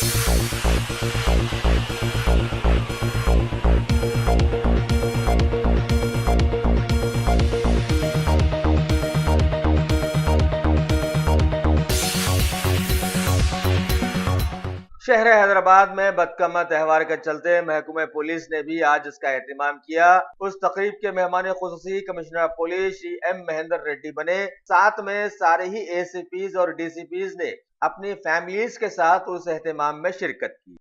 शहर हैदराबाद में बदकमा त्योहार के चलते महकमे पुलिस ने भी आज इसका एहतमाम किया। उस तकरीब के मेहमान खुसूसी commissioner police Shri M Mahender Reddy बने। साथ में सारे ही एसीपीज और डीसीपीज ने अपनी फैमिलीज के साथ उस एहतमाम में शिरकत की।